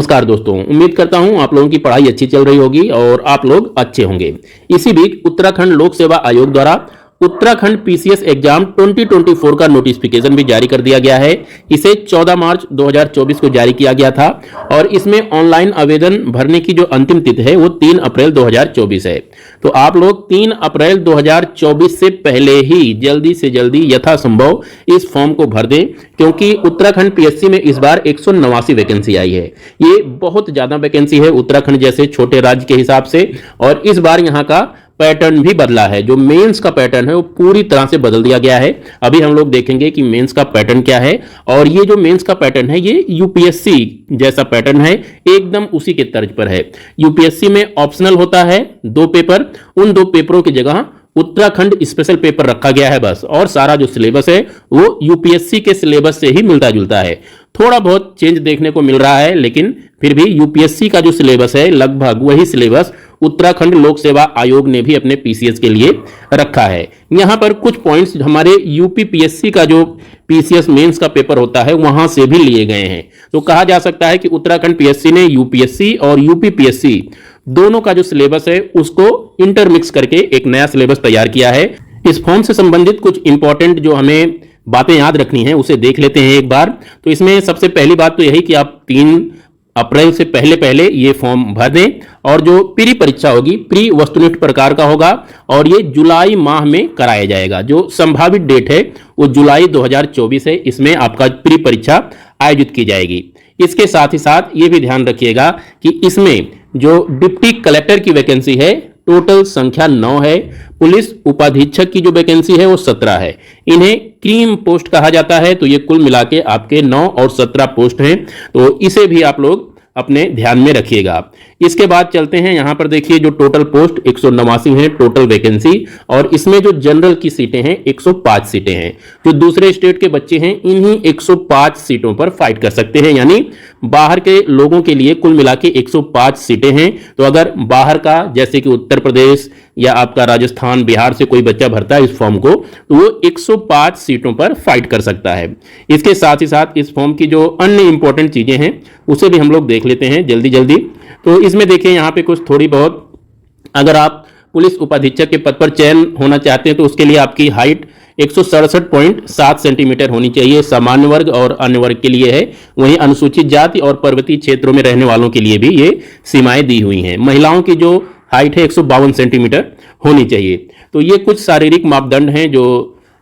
नमस्कार दोस्तों, उम्मीद करता हूं आप लोगों की पढ़ाई अच्छी चल रही होगी और आप लोग अच्छे होंगे। इसी बीच उत्तराखंड लोक सेवा आयोग द्वारा उत्तराखंड पीसीएस एग्जाम 2024 का नोटिफिकेशन भी जारी कर दिया गया है। इसे 14 मार्च 2024 को जारी किया गया था और इसमें ऑनलाइन आवेदन भरने की जो अंतिम तिथि है वो 3 अप्रैल 2024 है। तो आप लोग 3 अप्रैल 2024 से पहले ही जल्दी से जल्दी यथासंभव इस फॉर्म को भर दें, क्योंकि उत्तराखंड पीएससी में इस बार 189 वैकेंसी आई है। ये बहुत ज्यादा वैकेंसी है उत्तराखंड जैसे छोटे राज्य के हिसाब से, और इस बार यहाँ का पैटर्न भी बदला है। जो मेंस का पैटर्न है वो पूरी तरह से बदल दिया गया है। अभी हम लोग देखेंगे कि मेंस का पैटर्न क्या है, और ये जो मेंस का पैटर्न है ये यूपीएससी जैसा पैटर्न है, एकदम उसी के तर्ज पर है। यूपीएससी में ऑप्शनल होता है 2 पेपर, उन 2 पेपरों की जगह उत्तराखंड स्पेशल पेपर रखा गया है बस, और सारा जो सिलेबस है वो यूपीएससी के सिलेबस से ही मिलता जुलता है। थोड़ा बहुत चेंज देखने को मिल रहा है, लेकिन फिर भी यूपीएससी का जो सिलेबस है लगभग वही सिलेबस उत्तराखंड लोक सेवा आयोग ने भी अपने पीसीएस के लिए रखा है। यहां पर कुछ पॉइंट्स हमारे यूपी पीएससी का जो पीसीएस मेंस का पेपर होता है वहां से भी लिए गए हैं। तो कहा जा सकता है कि उत्तराखंड पीएससी ने यूपीएससी और यूपी पीएससी दोनों का जो सिलेबस है उसको इंटरमिक्स करके एक नया सिलेबस तैयार किया है। इस फॉर्म से संबंधित कुछ इंपॉर्टेंट जो हमें बातें याद रखनी है उसे देख लेते हैं एक बार। तो इसमें सबसे पहली बात तो यही कि आप 3 अप्रैल से पहले ये फॉर्म भर दें, और जो प्री परीक्षा होगी प्री वस्तुनिष्ठ प्रकार का होगा, और ये जुलाई माह में कराया जाएगा। जो संभावित डेट है वो जुलाई 2024 है, इसमें आपका प्री परीक्षा आयोजित की जाएगी। इसके साथ ही साथ ये भी ध्यान रखिएगा कि इसमें जो डिप्टी कलेक्टर की वैकेंसी है टोटल संख्या 9 है। पुलिस उपाधीक्षक की जो वैकेंसी है वो 17 है। इन्हें क्रीम पोस्ट कहा जाता है। तो ये कुल मिला के आपके 9 और 17 पोस्ट हैं, तो इसे भी आप लोग अपने ध्यान में रखिएगा। इसके बाद चलते हैं, यहां पर देखिए जो टोटल पोस्ट 189 है टोटल वैकेंसी, और इसमें जो जनरल की सीटें हैं 105 सीटें हैं। जो दूसरे स्टेट के बच्चे हैं इन्हीं 105 सीटों पर फाइट कर सकते हैं, यानी बाहर के लोगों के लिए कुल मिला के 105 सीटें हैं। तो अगर बाहर का जैसे कि उत्तर प्रदेश या आपका राजस्थान बिहार से कोई बच्चा भरता है इस फॉर्म को, तो वो 105 सीटों पर फाइट कर सकता है। इसके साथ ही साथ इस फॉर्म की जो अन्य इंपॉर्टेंट चीजें हैं उसे भी हम लोग देख लेते हैं जल्दी जल्दी। तो इसमें देखिए यहाँ पे कुछ थोड़ी बहुत, अगर आप पुलिस उपाधीक्षक के पद पर चयन होना चाहते हैं तो उसके लिए आपकी हाइट 167.7 सेंटीमीटर होनी चाहिए। सामान्य वर्ग और अन्य वर्ग के लिए है। वहीं अनुसूचित जाति और पर्वतीय क्षेत्रों में रहने वालों के लिए भी ये सीमाएं दी हुई हैं। महिलाओं की जो हाइट है 152 सेंटीमीटर होनी चाहिए। तो ये कुछ शारीरिक मापदंड हैं जो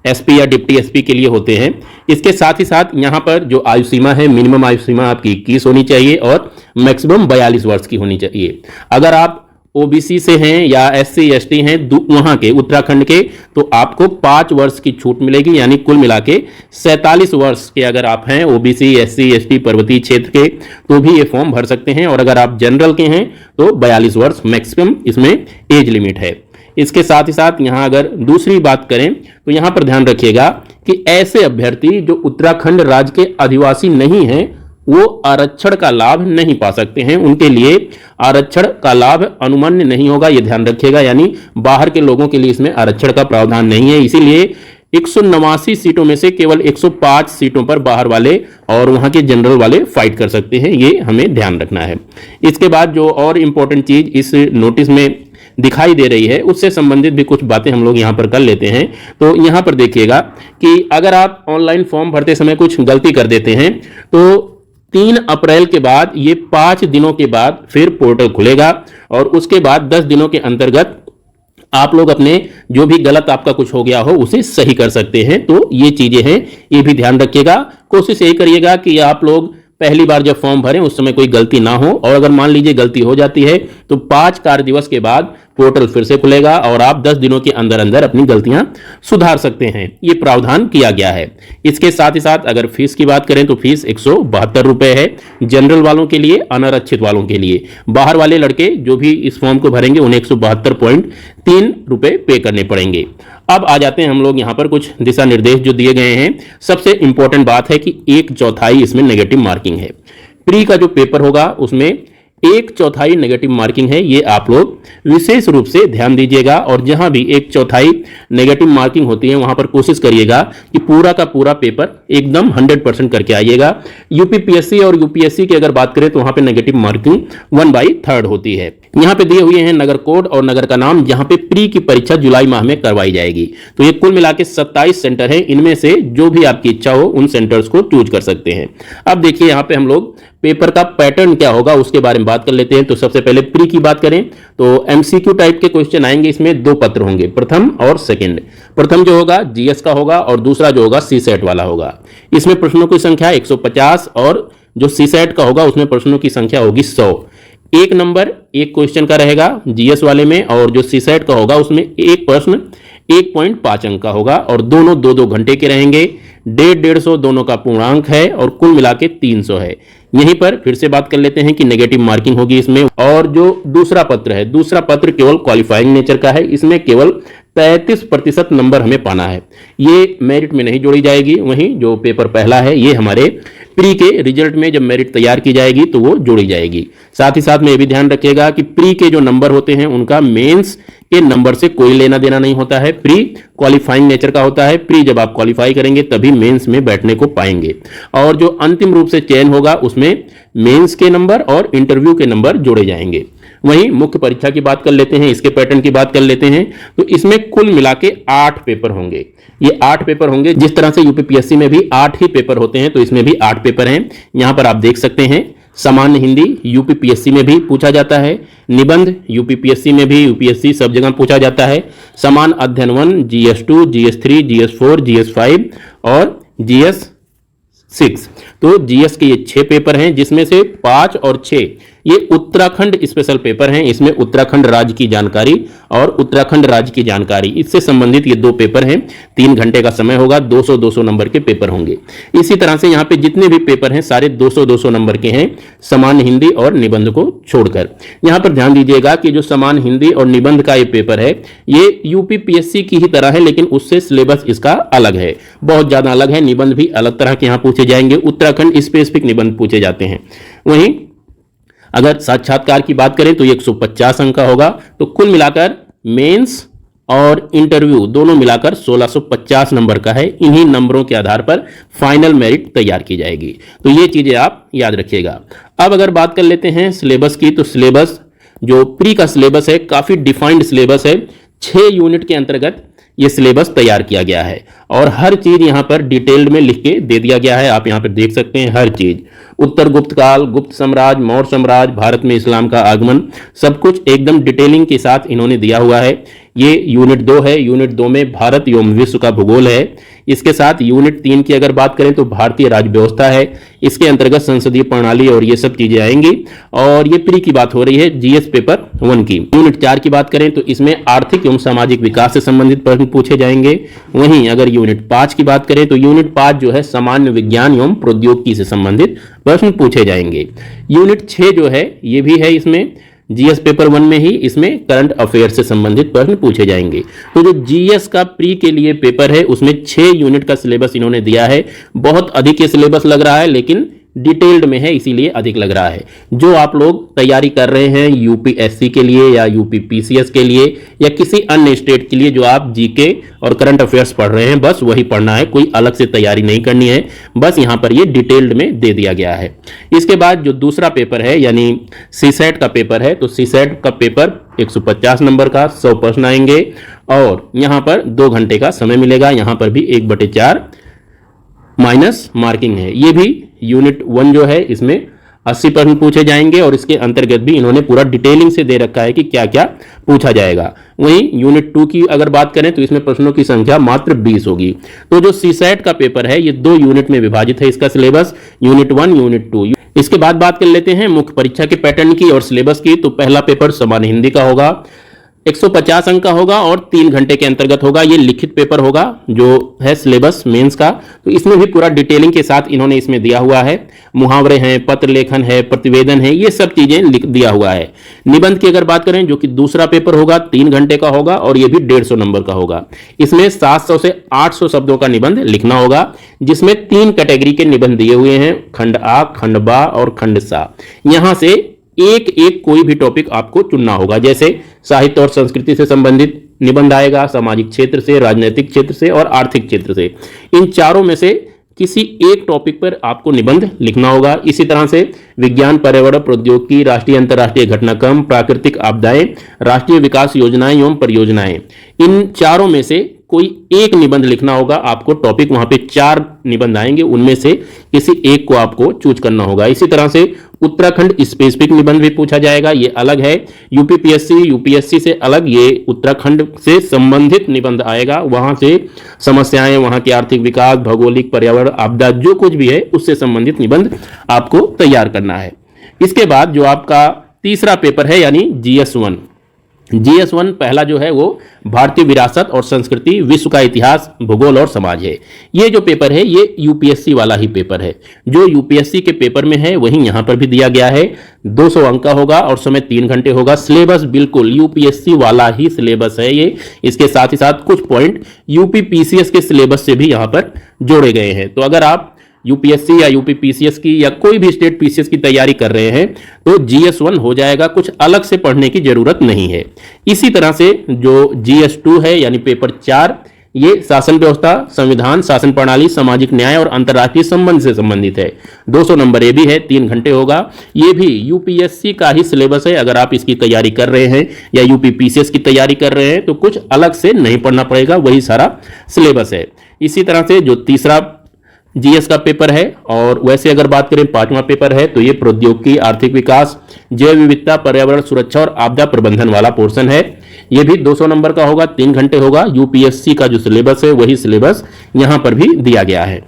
एसपी या डिप्टी एसपी के लिए होते हैं। इसके साथ ही साथ यहाँ पर जो आयु सीमा है, मिनिमम आयु सीमा आपकी 21 होनी चाहिए और मैक्सिमम 42 वर्ष की होनी चाहिए। अगर आप ओबीसी से हैं या एससी एसटी हैं वहां के उत्तराखंड के, तो आपको 5 वर्ष की छूट मिलेगी, यानी कुल मिला के 47 वर्ष के अगर आप हैं ओबीसी एससी एसटी पर्वतीय क्षेत्र के तो भी ये फॉर्म भर सकते हैं। और अगर आप जनरल के हैं तो 42 वर्ष मैक्सिमम इसमें एज लिमिट है। इसके साथ ही साथ यहाँ अगर दूसरी बात करें तो यहाँ पर ध्यान रखिएगा कि ऐसे अभ्यर्थी जो उत्तराखंड राज्य के अधिवासी नहीं हैं वो आरक्षण का लाभ नहीं पा सकते हैं। उनके लिए आरक्षण का लाभ अनुमान्य नहीं होगा, ये ध्यान रखिएगा। यानी बाहर के लोगों के लिए इसमें आरक्षण का प्रावधान नहीं है। इसीलिए 189 सीटों में से केवल 105 सीटों पर बाहर वाले और वहां के जनरल वाले फाइट कर सकते हैं, ये हमें ध्यान रखना है। इसके बाद जो और इंपॉर्टेंट चीज इस नोटिस में दिखाई दे रही है उससे संबंधित भी कुछ बातें हम लोग यहां पर कर लेते हैं। तो यहां पर देखिएगा कि अगर आप ऑनलाइन फॉर्म भरते समय कुछ गलती कर देते हैं तो 3 अप्रैल के बाद ये 5 दिनों के बाद फिर पोर्टल खुलेगा, और उसके बाद 10 दिनों के अंतर्गत आप लोग अपने जो भी गलत आपका कुछ हो गया हो उसे सही कर सकते हैं। तो ये चीजें हैं, ये भी ध्यान रखिएगा। कोशिश यही करिएगा कि आप लोग पहली बार जब फॉर्म भरें उस समय कोई गलती ना हो, और अगर मान लीजिए गलती हो जाती है तो 5 कार्य दिवस के बाद पोर्टल फिर से खुलेगा और आप 10 दिनों के अंदर अंदर अपनी गलतियां सुधार सकते हैं। ये प्रावधान किया गया है। इसके साथ ही साथ अगर फीस की बात करें तो फीस 172 रुपए है जनरल वालों के लिए, अनारक्षित वालों के लिए। बाहर वाले लड़के जो भी इस फॉर्म को भरेंगे उन्हें 172.3 रुपए पे करने पड़ेंगे। अब आ जाते हैं हम लोग यहाँ पर कुछ दिशा निर्देश जो दिए गए हैं। सबसे इंपॉर्टेंट बात है कि 1/4 इसमें नेगेटिव मार्किंग है। प्री का जो पेपर होगा उसमें एक चौथाई नेगेटिव मार्किंग है, ये आप लोग विशेष रूप से ध्यान दीजिएगा। और जहां भी एक चौथाई नेगेटिव मार्किंग होती है वहां पर कोशिश करिएगा कि पूरा का पूरा पेपर एकदम 100% करके आइएगा। यूपीपीएससी और यूपीएससी की अगर बात करें तो वहां पे नेगेटिव मार्किंग 1/3 होती है। यहां पे दिए हुए हैं नगर कोड और नगर का नाम, जहां पे प्री की परीक्षा जुलाई माह में करवाई जाएगी। तो ये कुल मिला के 27 सेंटर है, इनमें से जो भी आपकी इच्छा हो उन सेंटर्स को चूज कर सकते हैं। अब देखिए यहां पे हम लोग पेपर का पैटर्न क्या होगा उसके बारे में बात कर लेते हैं। तो सबसे पहले प्री की बात करें तो एमसीक्यू टाइप के क्वेश्चन आएंगे, इसमें 2 पत्र होंगे, प्रथम और सेकंड। प्रथम जो होगा जीएस का होगा और दूसरा जो होगा सीसेट वाला होगा। इसमें प्रश्नों की संख्या 150 और जो सीसेट का होगा उसमें प्रश्नों की संख्या होगी 100। एक नंबर एक क्वेश्चन का रहेगा जीएस वाले में, और जो सीसेट का होगा उसमें एक प्रश्न 1.5 अंक का होगा और दोनों 2-2 घंटे के रहेंगे। 150 दोनों का पूर्णांक है और कुल मिला के 300 है। यहीं पर फिर से बात कर लेते हैं कि नेगेटिव मार्किंग होगी इसमें। और जो दूसरा पत्र है, दूसरा पत्र केवल क्वालिफाइंग नेचर का है, इसमें केवल 33% नंबर हमें पाना है, ये मेरिट में नहीं जोड़ी जाएगी। वहीं जो पेपर पहला है ये हमारे प्री के रिजल्ट में जब मेरिट तैयार की जाएगी तो वो जोड़ी जाएगी। साथ ही साथ में ये भी ध्यान रखिएगा कि प्री के जो नंबर होते हैं उनका मेंस के नंबर से कोई लेना देना नहीं होता है, प्री क्वालिफाइंग नेचर का होता है। प्री जब आप क्वालिफाई करेंगे तभी मेंस में बैठने को पाएंगे, और जो अंतिम रूप से चयन होगा उसमें मेंस के नंबर और इंटरव्यू के नंबर जोड़े जाएंगे। वहीं मुख्य परीक्षा की बात कर लेते हैं, इसके पैटर्न की बात कर लेते हैं। तो इसमें कुल मिला के 8 पेपर होंगे, ये 8 पेपर होंगे। जिस तरह से यूपीपीएससी में भी 8 ही पेपर होते हैं तो इसमें भी 8 पेपर हैं। यहां पर आप देख सकते हैं सामान्य हिंदी यूपीपीएससी में भी पूछा जाता है, निबंध यूपीपीएससी में भी, यूपीएससी सब जगह पूछा जाता है, समान अध्ययन 1, GS2, GS3, GS4, GS5 और GS6। तो जीएस के ये 6 पेपर हैं, जिसमें से 5 और 6 ये उत्तराखंड स्पेशल पेपर हैं। इसमें उत्तराखंड राज्य की जानकारी और उत्तराखंड राज्य की जानकारी इससे संबंधित ये 2 पेपर हैं। 3 घंटे का समय होगा, 200-200 नंबर के पेपर होंगे। इसी तरह से यहाँ पे जितने भी पेपर हैं सारे 200-200 नंबर के हैं, सामान्य हिंदी और निबंध को छोड़कर। यहाँ पर ध्यान दीजिएगा कि जो सामान्य हिंदी और निबंध का ये पेपर है ये यूपीपीएससी की ही तरह है, लेकिन उससे सिलेबस इसका अलग है, बहुत ज्यादा अलग है। निबंध भी अलग तरह के यहाँ पूछे जाएंगे, उत्तराखंड स्पेसिफिक निबंध पूछे जाते हैं। वहीं अगर साक्षात्कार की बात करें तो ये 150 अंक का होगा। तो कुल मिलाकर मेंस और इंटरव्यू दोनों मिलाकर 1650 नंबर का है। इन्हीं नंबरों के आधार पर फाइनल मेरिट तैयार की जाएगी। तो ये चीजें आप याद रखिएगा। अब अगर बात कर लेते हैं सिलेबस की, तो सिलेबस जो प्री का सिलेबस है काफी डिफाइंड सिलेबस है। 6 यूनिट के अंतर्गत ये सिलेबस तैयार किया गया है और हर चीज यहां पर डिटेल्ड में लिख के दे दिया गया है। आप यहां पर देख सकते हैं हर चीज, उत्तर गुप्त काल, गुप्त साम्राज्य, मौर्य साम्राज्य, भारत में इस्लाम का आगमन, सब कुछ एकदम डिटेलिंग के साथ इन्होंने दिया हुआ है। ये यूनिट 2 है। यूनिट 2 में भारत एवं विश्व का भूगोल है। इसके साथ यूनिट 3 की अगर बात करें तो भारतीय राज्य व्यवस्था है। इसके अंतर्गत संसदीय प्रणाली और ये सब चीजें आएंगी। और ये प्री की बात हो रही है जीएस पेपर 1 की। यूनिट 4 की बात करें तो इसमें आर्थिक एवं सामाजिक विकास से संबंधित प्रश्न पूछे जाएंगे। वहीं अगर यूनिट 5 की बात करें तो यूनिट 5 जो है सामान्य विज्ञान एवं प्रौद्योगिकी से संबंधित प्रश्न पूछे जाएंगे। यूनिट 6 जो है ये भी है, इसमें जीएस पेपर 1 में ही इसमें करंट अफेयर से संबंधित प्रश्न पूछे जाएंगे। तो जो जीएस का प्री के लिए पेपर है उसमें 6 यूनिट का सिलेबस इन्होंने दिया है। बहुत अधिक ये सिलेबस लग रहा है, लेकिन डिटेल्ड में है इसीलिए अधिक लग रहा है। जो आप लोग तैयारी कर रहे हैं यूपीएससी के लिए या यूपीपीसीएस के लिए या किसी अन्य स्टेट के लिए, जो आप जीके और करंट अफेयर्स पढ़ रहे हैं बस वही पढ़ना है, कोई अलग से तैयारी नहीं करनी है। बस यहां पर ये डिटेल्ड में दे दिया गया है। इसके बाद जो दूसरा पेपर है यानी सीसेट का पेपर है, तो सीसेट का पेपर 150 नंबर का 100 प्रश्न आएंगे और यहां पर 2 घंटे का समय मिलेगा। यहां पर भी 1/4 माइनस मार्किंग है। ये भी यूनिट 1 जो है इसमें 80 प्रश्न पूछे जाएंगे और इसके अंतर्गत भी इन्होंने पूरा डिटेलिंग से दे रखा है कि क्या क्या पूछा जाएगा। वहीं यूनिट 2 की अगर बात करें तो इसमें प्रश्नों की संख्या मात्र 20 होगी। तो जो सीसेट का पेपर है ये 2 यूनिट में विभाजित है इसका सिलेबस, यूनिट 1 यूनिट 2। इसके बाद बात कर लेते हैं मुख्य परीक्षा के पैटर्न की और सिलेबस की। तो पहला पेपर सामान्य हिंदी का होगा, 150 अंक का होगा और 3 घंटे के अंतर्गत होगा। ये लिखित पेपर होगा जो है सिलेबस मेंस का। तो इसमें भी पूरा डिटेलिंग के साथ इन्होंने इसमें दिया हुआ है, मुहावरे हैं, पत्र लेखन है, प्रतिवेदन है, ये सब चीजें लिख दिया हुआ है। निबंध की अगर बात करें जो कि दूसरा पेपर होगा 3 घंटे का होगा और ये भी 150 नंबर का होगा। इसमें 700 से 800 शब्दों का निबंध लिखना होगा, जिसमें 3 कैटेगरी के निबंध दिए हुए हैं, खंड आ, खंड बा और खंड सा। यहां से एक एक कोई भी टॉपिक आपको चुनना होगा। जैसे साहित्य और संस्कृति से संबंधित निबंध आएगा, सामाजिक क्षेत्र से, राजनीतिक क्षेत्र से और आर्थिक क्षेत्र से। इन चारों में से किसी एक टॉपिक पर आपको निबंध लिखना होगा। इसी तरह से विज्ञान, पर्यावरण, प्रौद्योगिकी, राष्ट्रीय अंतर्राष्ट्रीय घटनाक्रम, प्राकृतिक आपदाएं, राष्ट्रीय विकास योजनाएं एवं परियोजनाएं, इन चारों में से कोई एक निबंध लिखना होगा आपको। टॉपिक वहां पे 4 निबंध आएंगे, उनमें से किसी एक को आपको चूज करना होगा। इसी तरह से उत्तराखंड स्पेसिफिक निबंध भी पूछा जाएगा, ये अलग है। यूपीपीएससी, यूपीएससी से अलग ये उत्तराखंड से संबंधित निबंध आएगा। वहां से समस्याएं, वहां के आर्थिक विकास, भौगोलिक, पर्यावरण, आपदा, जो कुछ भी है उससे संबंधित निबंध आपको तैयार करना है। इसके बाद जो आपका तीसरा पेपर है यानी GS1, GS1 पहला जो है वो भारतीय विरासत और संस्कृति, विश्व का इतिहास, भूगोल और समाज है। ये जो पेपर है ये यूपीएससी वाला ही पेपर है। जो यूपीएससी के पेपर में है वही यहां पर भी दिया गया है। 200 अंक का होगा और समय 3 घंटे होगा। सिलेबस बिल्कुल यूपीएससी वाला ही सिलेबस है ये। इसके साथ ही साथ कुछ पॉइंट यूपीपीसीएस के सिलेबस से भी यहां पर जोड़े गए हैं। तो अगर आप यूपीएससी या यूपीपीसीएस की या कोई भी स्टेट पीसीएस की तैयारी कर रहे हैं तो GS1 हो जाएगा, कुछ अलग से पढ़ने की जरूरत नहीं है। इसी तरह से जो GS2 है यानी पेपर 4, ये शासन व्यवस्था, संविधान, शासन प्रणाली, सामाजिक न्याय और अंतर्राष्ट्रीय संबंध से संबंधित है। 200 नंबर ये भी है, 3 घंटे होगा। ये भी यूपीएससी का ही सिलेबस है। अगर आप इसकी तैयारी कर रहे हैं या यूपीपीसीएस की तैयारी कर रहे हैं तो कुछ अलग से नहीं पढ़ना पड़ेगा, वही सारा सिलेबस है। इसी तरह से जो तीसरा जीएस का पेपर है, और वैसे अगर बात करें 5वां पेपर है तो ये प्रौद्योगिकी, आर्थिक विकास, जैव विविधता, पर्यावरण सुरक्षा और आपदा प्रबंधन वाला पोर्शन है। ये भी 200 नंबर का होगा, 3 घंटे होगा। यूपीएससी का जो सिलेबस है वही सिलेबस यहां पर भी दिया गया है।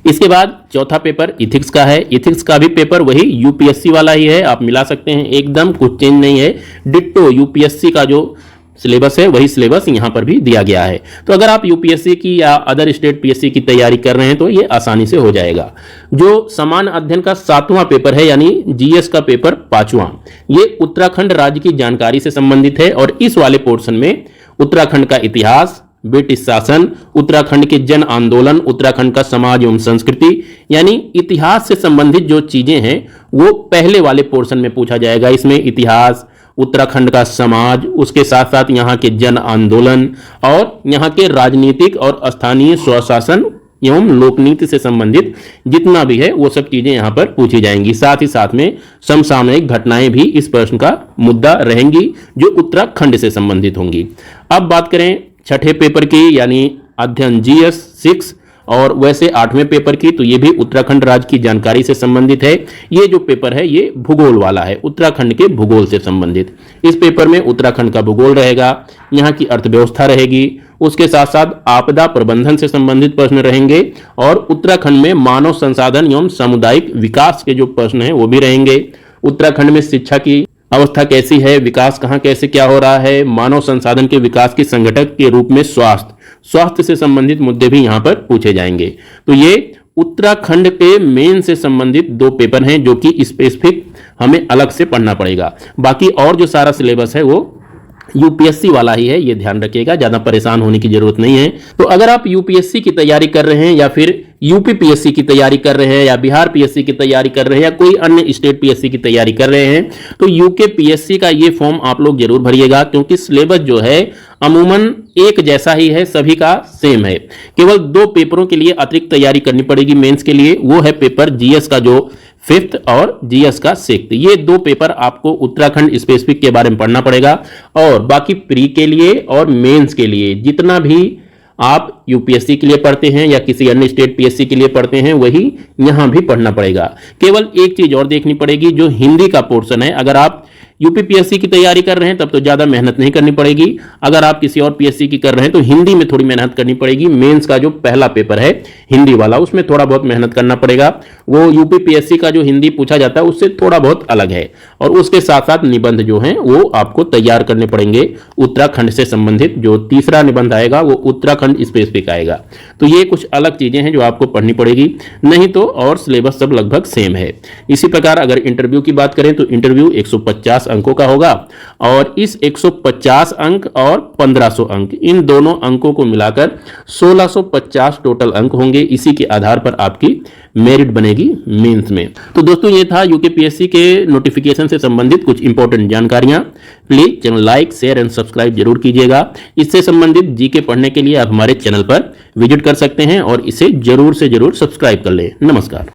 इसके बाद चौथा पेपर इथिक्स का है। इथिक्स का भी पेपर वही यूपीएससी वाला ही है, आप मिला सकते हैं, एकदम कुछ चेंज नहीं है। डिट्टो यूपीएससी का जो सिलेबस है वही सिलेबस यहां पर भी दिया गया है। तो अगर आप यूपीएससी की या अदर स्टेट पीएससी की तैयारी कर रहे हैं तो ये आसानी से हो जाएगा। जो समान अध्ययन का 7वां पेपर है यानी जीएस का पेपर 5वां, ये उत्तराखंड राज्य की जानकारी से संबंधित है। और इस वाले पोर्शन में उत्तराखंड का इतिहास, ब्रिटिश शासन, उत्तराखंड के जन आंदोलन, उत्तराखंड का समाज एवं संस्कृति, यानी इतिहास से संबंधित जो चीजें हैं वो पहले वाले पोर्शन में पूछा जाएगा। इसमें इतिहास, उत्तराखंड का समाज, उसके साथ साथ यहाँ के जन आंदोलन और यहाँ के राजनीतिक और स्थानीय स्वशासन एवं लोकनीति से संबंधित जितना भी है वो सब चीजें यहाँ पर पूछी जाएंगी। साथ ही साथ में समसामयिक घटनाएं भी इस प्रश्न का मुद्दा रहेंगी जो उत्तराखंड से संबंधित होंगी। अब बात करें छठे पेपर की यानी अध्ययन GS 6 और वैसे 8वें पेपर की, तो ये भी उत्तराखंड राज्य की जानकारी से संबंधित है। ये जो पेपर है ये भूगोल वाला है, उत्तराखंड के भूगोल से संबंधित। इस पेपर में उत्तराखंड का भूगोल रहेगा, यहाँ की अर्थव्यवस्था रहेगी, उसके साथ साथ आपदा प्रबंधन से संबंधित प्रश्न रहेंगे और उत्तराखंड में मानव संसाधन एवं सामुदायिक विकास के जो प्रश्न हैं वो भी रहेंगे। उत्तराखंड में शिक्षा की अवस्था कैसी है, विकास कहाँ कैसे क्या हो रहा है, मानव संसाधन के विकास के संगठक के रूप में स्वास्थ्य से संबंधित मुद्दे भी यहाँ पर पूछे जाएंगे। तो ये उत्तराखंड के मेन से संबंधित 2 पेपर हैं जो कि स्पेसिफिक हमें अलग से पढ़ना पड़ेगा। बाकी और जो सारा सिलेबस है वो यूपीएससी वाला ही है, ये ध्यान रखिएगा, ज्यादा परेशान होने की जरूरत नहीं है। तो अगर आप यूपीएससी की तैयारी कर रहे हैं या फिर यूपीपीएससी की तैयारी कर रहे हैं या बिहार पीएससी की तैयारी कर रहे हैं या कोई अन्य स्टेट पीएससी की तैयारी कर रहे हैं तो यूके पीएससी का ये फॉर्म आप लोग जरूर भरिएगा, क्योंकि सिलेबस जो है अमूमन एक जैसा ही है, सभी का सेम है। केवल 2 पेपरों के लिए अतिरिक्त तैयारी करनी पड़ेगी मेंस के लिए, वो है पेपर जीएस का जो 5th और जीएस का 6th। ये 2 पेपर आपको उत्तराखंड स्पेसिफिक के बारे में पढ़ना पड़ेगा। और बाकी प्री के लिए और मेंस के लिए जितना भी आप यूपीएससी के लिए पढ़ते हैं या किसी अन्य स्टेट पीएससी के लिए पढ़ते हैं वही यहां भी पढ़ना पड़ेगा। केवल एक चीज और देखनी पड़ेगी, जो हिंदी का पोर्शन है, अगर आप यूपीपीएससी की तैयारी कर रहे हैं तब तो ज्यादा मेहनत नहीं करनी पड़ेगी। अगर आप किसी और पीएससी की कर रहे हैं तो हिंदी में थोड़ी मेहनत करनी पड़ेगी। मेंस का जो पहला पेपर है हिंदी वाला, उसमें थोड़ा बहुत मेहनत करना पड़ेगा। वो यूपीपीएससी का जो हिंदी पूछा जाता है उससे थोड़ा बहुत अलग है। और उसके साथ साथ निबंध जो हैं वो आपको तैयार करने पड़ेंगे उत्तराखंड से संबंधित। जो तीसरा निबंध आएगा वो उत्तराखंड स्पेसिफिक आएगा। तो ये कुछ अलग चीजें हैं जो आपको पढ़नी पड़ेगी, नहीं तो और सिलेबस सब लगभग सेम है। इसी प्रकार अगर इंटरव्यू की बात करें तो इंटरव्यू 150 अंकों का होगा और इस 150 अंक और 1500 अंक इन दोनों अंकों को मिलाकर 1650 टोटल अंक होंगे। इसी के आधार पर आपकी मेरिट बनेगी मेंस में। तो दोस्तों ये था यूकेपीएससी के नोटिफिकेशन से संबंधित कुछ इंपॉर्टेंट जानकारियां। Please channel like share and subscribe जरूर कीजिएगा। इससे संबंधित जीके पढ़ने के लिए आप हमारे चैनल पर विजिट कर सकते हैं और इसे जरूर से जरूर सब्सक्राइब कर लें। नमस्कार।